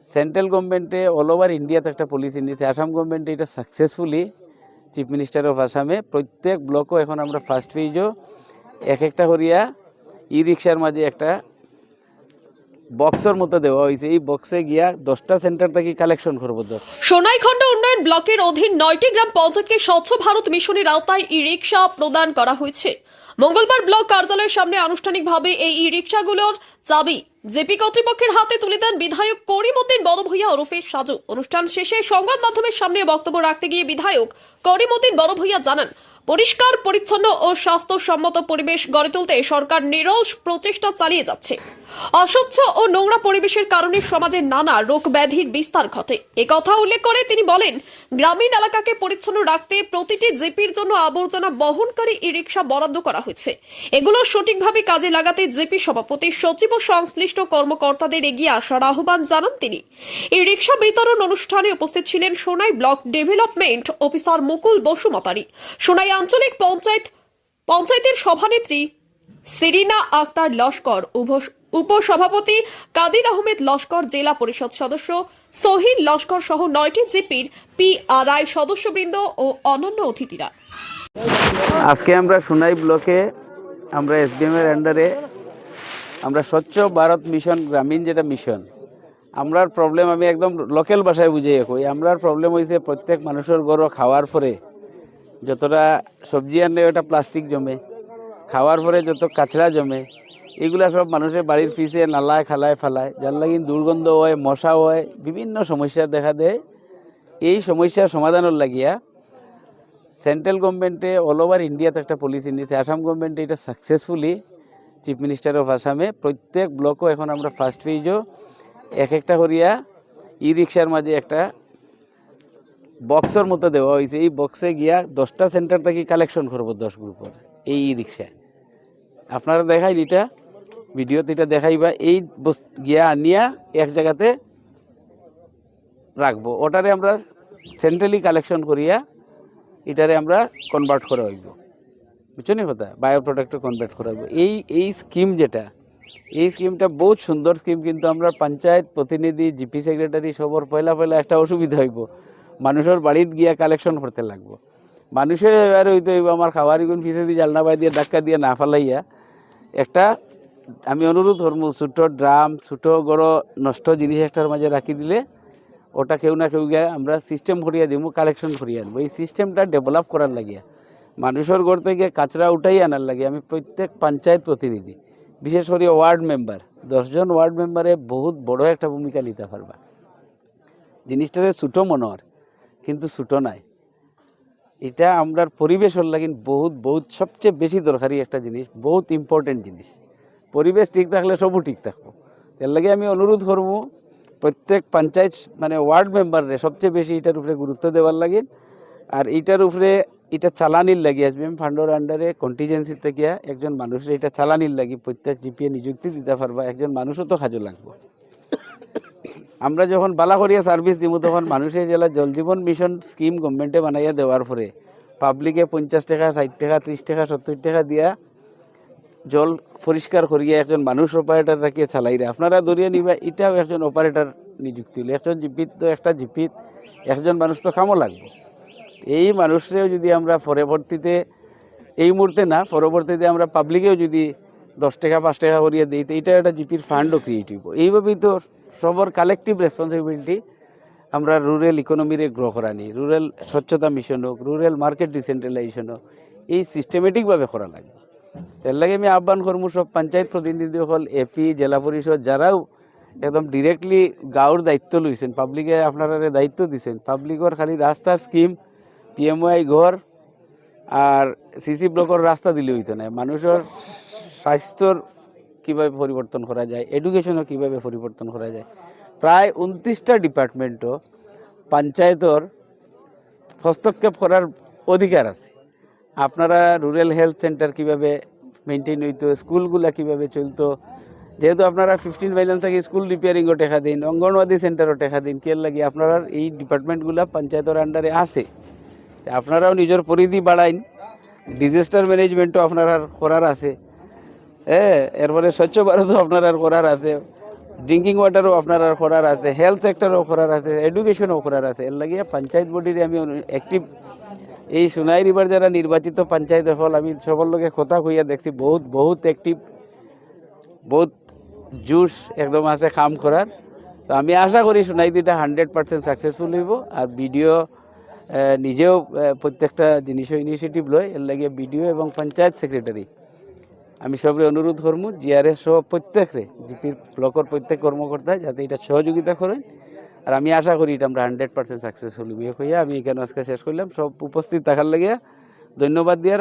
Central গভর্নমেন্টে all over ইন্ডিয়াতে একটা policy নিয়েছে, আসাম গভর্নমেন্টে এটা সাকসেসফুলি চিফ মিনিস্টার অফ আসামে প্রত্যেক ব্লকও এখন আমরা ফার্স্ট পেজও এক একটা করিয়া ই রিক্সার মাঝে একটা বক্সের মতো দেওয়া হয়েছে। এই বক্সে গিয়া 10টা সেন্টার থেকে কালেকশন করবো। সোনাইখন্ড উন্নয়ন ব্লকের অধীন 9টি গ্রাম পঞ্চায়েতকে স্বচ্ছ ভারত মিশনের আওতায় ই রিক্সা প্রদান করা হয়েছে। মঙ্গলবার ব্লক কার্যালয়ের সামনে আনুষ্ঠানিকভাবে এই ই রিক্সাগুলোর চাবি জেপি কর্তৃপক্ষের হাতে তুলে দেন বিধায়ক করিমউদ্দিন বড়ভূঁইয়া ওরফে সাজু। অনুষ্ঠান শেষে সংবাদ মাধ্যমের সামনে বক্তব্য রাখতে গিয়ে বিধায়ক করিমউদ্দিন বড়ভূঁইয়া জানান, পরিষ্কার পরিচ্ছন্ন ও স্বাস্থ্যসম্মত পরিবেশ গড়ে তুলতে সরকার নিরলস প্রচেষ্টা চালিয়ে যাচ্ছে। অস্বচ্ছ ও নোংরা পরিবেশের কারণে সমাজে নানা রোগ ব্যাধির বিস্তার ঘটে। একথা উল্লেখ করে তিনি বলেন, গ্রামীণ এলাকাকে পরিচ্ছন্ন রাখতে প্রতিটি জিপির জন্য আবর্জনা বহনকারী ই রিক্সা বরাদ্দ করা হয়েছে। এগুলো সঠিকভাবে কাজে লাগাতে জিপি সভাপতি, সচিব ও সংশ্লিষ্ট কর্মকর্তাদের এগিয়ে আসার আহ্বান জানান তিনি। এই রিক্সা বিতরণ অনুষ্ঠানে উপস্থিত ছিলেন সোনাই ব্লক ডেভেলপমেন্ট অফিসার মুকুল বসুমতারি, সোনাই আঞ্চলিক পঞ্চায়েতের সভানেত্রী সিরিনা আক্তার লস্কর, উপসভাপতি কাদির আহমেদ লস্কর, জেলা পরিষদ সদস্য সোহিন লস্কর সহ 9টি জিপির পিআরআই সদস্যবৃন্দ ও অন্যান্য অতিথিরা। আজকে আমরা সোনাই ব্লকে আমরা এসডিএম এর আন্ডারে আমরা স্বচ্ছ ভারত মিশন গ্রামীণ যেটা মিশন, আমরার প্রবলেম আমি একদম লোকাল ভাষায় বুঝিয়ে কই। আমরার প্রবলেম হয়েছে প্রত্যেক মানুষের গরো খাওয়ার পরে যতটা সবজি আনলে ওটা প্লাস্টিক জমে, খাওয়ার পরে যত কাছড়া জমে, এগুলা সব মানুষের বাড়ির পিছিয়ে নালায় খালায় ফেলায়, যার লাগি দুর্গন্ধ হয়, মশা হয়, বিভিন্ন সমস্যা দেখা দেয়। এই সমস্যার সমাধানের লাগিয়া সেন্ট্রাল গভর্নমেন্টে অল ওভার ইন্ডিয়াতে একটা পলিসি নিয়েছে, আসাম গভর্নমেন্টে এটা সাকসেসফুলি চিফ মিনিস্টার অফ আসামে প্রত্যেক ব্লকও এখন আমরা ফার্স্ট পেজও এক একটা করিয়া ই রিক্সার মাঝে একটা বক্সের মতো দেওয়া হয়েছে। এই বক্সে গিয়া 10টা সেন্টার থেকে কালেকশন করবো 10 গ্রুপের এই ই রিক্সায়। আপনারা দেখাই এটা ভিডিওতে এটা দেখাইবা, এই গিয়া আনিয়া এক জায়গাতে রাখবো, ওটারে আমরা সেন্ট্রালি কালেকশন করিয়া এটারে আমরা কনভার্ট করা হইব, বুঝছো নি কথা, বায়ো প্রোডাক্টে কনভার্ট করা হইব। এই স্কিম যেটা, এই স্কিমটা বহুত সুন্দর স্কিম, কিন্তু আমরা পঞ্চায়েত প্রতিনিধি, জিপি সেক্রেটারি সবর পয়লা একটা অসুবিধা হইব, মানুষের বাড়িতে গিয়া কালেকশন করতে লাগবো। মানুষের এবার হইতে হইব আমার খাওয়ারি গুণ পিছিয়ে দিয়ে জালনা বাই দিয়ে ধাক্কা দিয়ে না ফেলাইয়া একটা, আমি অনুরোধ করবো, ছোটো ড্রাম, ছোটো বড় নষ্ট জিনিস একটার মাঝে রাখি দিলে ওটা কেউ না কেউ গিয়ে আমরা সিস্টেম করিয়া দিব, কালেকশন করিয়া আনবো। এই সিস্টেমটা ডেভেলপ করার লাগিয়া, মানুষের ঘর থেকে কাঁচরা উঠাই আনার লাগে আমি প্রত্যেক পঞ্চায়েত প্রতিনিধি, বিশেষ করে ওয়ার্ড মেম্বার, 10 জন ওয়ার্ড মেম্বারে বহুত বড় একটা ভূমিকা নিতে পারবা। জিনিসটারে ছোটো মনে হয় কিন্তু ছোটো নাই, এটা আমরার পরিবেশের লাগি বহুত সবচেয়ে বেশি দরকারি একটা জিনিস, বহুত ইম্পর্টেন্ট জিনিস। পরিবেশ ঠিক থাকলে সবও ঠিক থাকবো। এর লাগে আমি অনুরোধ করবো প্রত্যেক পঞ্চায়েত মানে ওয়ার্ড মেম্বারে সবচেয়ে বেশি এটার উপরে গুরুত্ব দেওয়ার লাগে। আর এইটার উপরে এটা চালানির লাগি এসবিএম ফান্ডের আন্ডারে কন্টিজেন্সি থেকে একজন মানুষের এটা চালানির লাগি প্রত্যেক জিপিএ নিযুক্তি দিতে পারবা, একজন মানুষও তো কাজে লাগবো। আমরা যখন বালা করিয়া সার্ভিস দিব তখন মানুষের জেলা জল জীবন মিশন স্কিম গভর্নমেন্টে বানাইয়া দেওয়ার পরে পাবলিকে 50 টাকা, 60 টাকা, 30 টাকা, 70 টাকা দিয়া জল পরিষ্কার করিয়া একজন মানুষ অপারেটর রাখিয়ে চালাইরে আপনারা ধরিয়ে নিবা, এটাও একজন অপারেটর নিযুক্তি হলে একজন জিপিত তো একটা জিপিত একজন মানুষ তো কামও লাগবে। এই মানুষরেও যদি আমরা পরবর্তীতে, এই মুহূর্তে না পরবর্তীতে আমরা পাবলিকেও যদি 10 টাকা 5 টাকা করিয়া দিই, তো এইটা একটা জিপির ফান্ডও ক্রিয়েট হইব। এইভাবেই তো সবর কালেকটিভ রেসপন্সিবিলিটি আমরা রুরাল ইকোনমিরে গ্রো করা নিই, রুরাল স্বচ্ছতা মিশন হোক, রুরাল মার্কেট ডিসেন্ট্রালাইজেশন হোক, এই সিস্টেমেটিকভাবে করা লাগে। এর লাগে আমি আহ্বান করবো সব পঞ্চায়েত প্রতিনিধি হল, এপি, জেলা পরিষদ যারাও একদম ডিরেক্টলি গাঁওর দায়িত্ব লইছেন, পাবলিকে আপনারা দায়িত্ব দিচ্ছেন, পাবলিকর খালি রাস্তার স্কিম, পিএমওয়াই ঘর আর সিসি ব্লকের রাস্তা দিলে হইতো না, মানুষের স্বাস্থ্যর কীভাবে পরিবর্তন করা যায়, এডুকেশনও কীভাবে পরিবর্তন করা যায়। প্রায় 29টা ডিপার্টমেন্টও পঞ্চায়েতর হস্তক্ষেপ করার অধিকার আছে। আপনারা রুরাল হেলথ সেন্টার কীভাবে মেনটেন হইতো, স্কুলগুলা কীভাবে চলতো, যেহেতু আপনারা 15 মাইল থেকে স্কুল রিপেয়ারিংও টেকা দিন, অঙ্গনওয়াড়ি সেন্টারও টেকা দিন, কে লাগি আপনারা এই ডিপার্টমেন্টগুলা পঞ্চায়েতের আন্ডারে আছে, আপনারাও নিজের পরিধি বাড়াইন, ডিজাস্টার ম্যানেজমেন্টও আপনার করার আছে, এরপরে স্বচ্ছ ভারতও আপনার করার আছে, ড্রিঙ্কিং ওয়াটারও আপনার করার আছে, হেলথ সেক্টরও করার আছে, এডুকেশনও করার আছে। এর লাগিয়ে পঞ্চায়েত বডির আমি অ্যাক্টিভ, এই সোনাই রিভার যারা নির্বাচিত পঞ্চায়েত হল আমি সবার লগে কথা কইয়া দেখছি বহুত বহুত অ্যাক্টিভ, বহুত জোশ একদম আছে কাম করার। তো আমি আশা করি সোনাই দুইটা 100% সাকসেসফুল হইব। আর বিডিও নিজেও প্রত্যেকটা জিনিসও ইনিশিয়েটিভ লয়। এর লাগে বিডিও এবং পঞ্চায়েত সেক্রেটারি আমি সবরে অনুরোধ করবো, জিআরএস সহ প্রত্যেকরে জিপির ব্লকের প্রত্যেক কর্মকর্তা যাতে এটা সহযোগিতা করেন। আর আমি আশা করি এটা আমরা 100% সাকসেসফুল হইয়া আমি এখানে আজকে শেষ করলাম। সব উপস্থিত থাকার লাগে ধন্যবাদ দিয়ে